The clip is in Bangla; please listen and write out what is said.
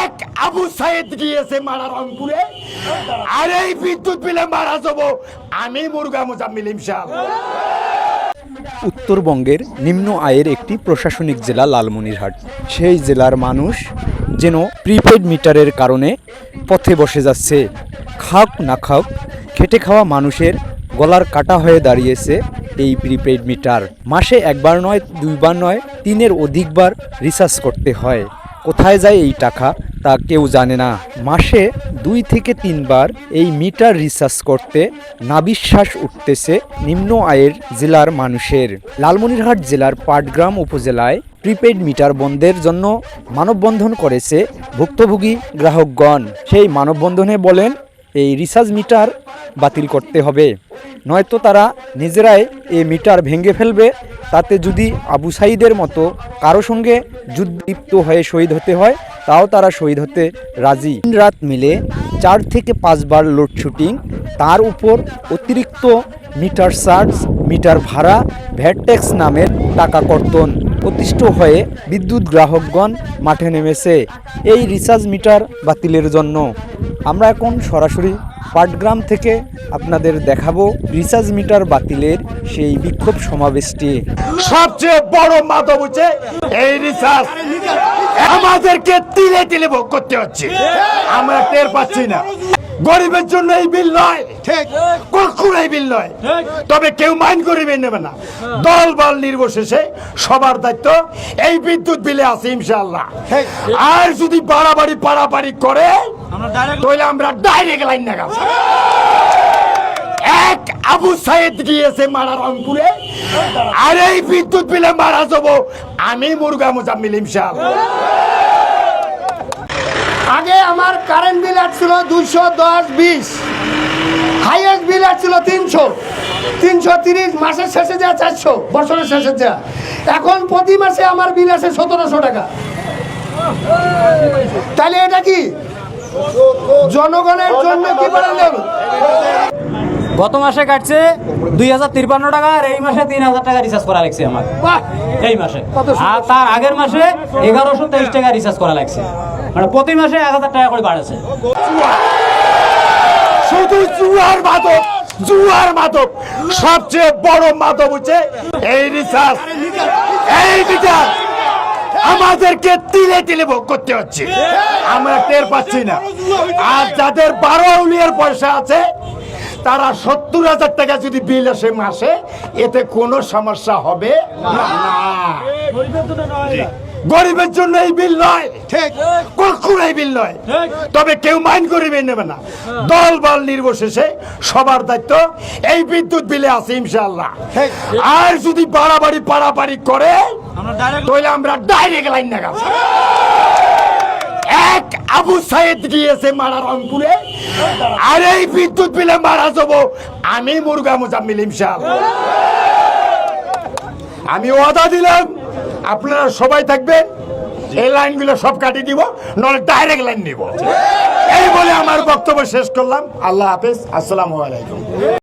এক আবু সাইদ গিয়েছে মারা রংপুরে, আর এই বিদ্যুৎ বিলে মারা যাব আমি মুরগা মোজাম্মিল ইনশাআল্লাহ। উত্তরবঙ্গের নিম্ন আয়ের একটি প্রশাসনিক জেলা লালমনিরহাট। সেই জেলার মানুষ যেন প্রিপেড মিটারের কারণে পথে বসে যাচ্ছে। খাওক না খাওক, খেটে খাওয়া মানুষের গলার কাটা হয়ে দাঁড়িয়েছে এই প্রিপেড মিটার। মাসে একবার নয়, দুইবার নয়, তিনের অধিকবার রিচার্জ করতে হয়। কোথায় যায় এই টাকা তা কেউ জানে না। মাসে 2 থেকে 3 বার এই মিটার রিচার্জ করতে নাবিশ্বাস উঠতেছে নিম্ন আয়ের জেলার মানুষের। লালমনিরহাট জেলার পাটগ্রাম উপজেলায় প্রিপেড মিটার বন্ধের জন্য মানববন্ধন করেছে ভুক্তভোগী গ্রাহকগণ। সেই মানববন্ধনে বলেন, এই রিচার্জ মিটার বাতিল করতে হবে, নয়তো তারা নিজেরাই এই মিটার ভেঙে ফেলবে। তাতে যদি আবু সাইদের মতো কারো সঙ্গে যুদ্ধলিপ্ত হয়ে শহীদ হতে হয়, তাও তারা শহীদ হতে রাজি। দিন রাত মিলে 4 থেকে 5 বার লোডশুটিং, তার উপর অতিরিক্ত মিটার চার্জ, মিটার ভাড়া, ভ্যাট ট্যাক্স নামের টাকা কর্তন। অতিষ্ঠ হয়ে বিদ্যুৎ গ্রাহকগণ মাঠে নেমেছে এই রিচার্জ মিটার বাতিলের জন্য। আমরা এখন সরাসরি পাটগ্রাম থেকে আপনাদের দেখাবো রিচার্জ মিটার বাতিলের সেই বিক্ষোভ সমাবেশটি। সবচেয়ে বড় মাধব হচ্ছে এই রিচার্জ, আমাদেরকে তিলে তিলে ভোগ করতে হচ্ছে, আমরা টের পাচ্ছি না। গরিবের জন্য এই বিল নয়, কখনো এই বিল নয়, তবে কেউ মাইন্ড করিবে নেবে না। দল বল নির্বিশেষে সবার দায়িত্ব এই বিদ্যুৎ বিলে আছে ইনশাআল্লাহ। আর যদি বাড়াবাড়ি পাড়াপাড়ি করে তাহলে আমরা ডাইরেক্ট লাইন লাগাবো। এক আবু সাইদ গিয়েছে মারা রংপুরে, আর এই বিদ্যুৎ বিলে মারা যাব আমি মুরগা মোজাম্মিল ইনশাআল্লাহ। আগে আমার কারেন্ট বিল আসছিল 210-20, হাইয়েস্ট বিল আসছিল 330, মাসের শেষে যা 400, বছরের শেষে যা। এখন প্রতি মাসে আমার বিল আসে 1700 টাকা। তাহলে এটা কি জনগণের জন্য কি বলেন? গত মাসে কাটছে 2053 টাকা, আর এই মাসে 3000 টাকা রিচার্জ করা লাগছে আমার এই মাসে। আর তার আগের মাসে 1123 টাকা রিচার্জ করা লাগছে, মানে প্রতি মাসে 1000 টাকা করে বাড়ছে। শুধু জুয়ার মাদক, জুয়ার মাদক। সবচেয়ে বড় মাদক হচ্ছে এই রিচার্জ, এই মিটার আমাদেরকে তিলে তিলে ভোগ করতে হচ্ছে, আমরা টের পাচ্ছি না। আর যাদের 12 আউলিয়ার পয়সা আছে, তারা 70,000 টাকা যদি বিল আসে মাসে, এতে কোনো সমস্যা হবে না। গরিবের জন্য এই বিল নয়, কখনো এই বিল নয়, তবে কেউ মাইন্ড করিবে নেবে না। দল বল নির্বিশেষে সবার দায়িত্ব এই বিদ্যুৎ বিলে আছে ইনশাআল্লাহ। আর যদি বাড়াবাড়ি পাড়াপাড়ি করে তাহলে আমরা ডাইরেক্ট লাইন লাগাবো। এক আবু সাইদ গিয়েছে মারা রংপুরে, আর এই বিদ্যুৎ বিলে মারা যাব আমি মুরগা মোজাম্মিল ইনশাআল্লাহ। আমি ওয়াদা দিলাম আপনারা সবাই থাকবেন, এই লাইনগুলো সব কাটিয়ে দিব, নলে ডাইরেক্ট লাইন নিব। এই বলে আমার বক্তব্য শেষ করলাম। আল্লাহ হাফেজ, আসসালামু আলাইকুম।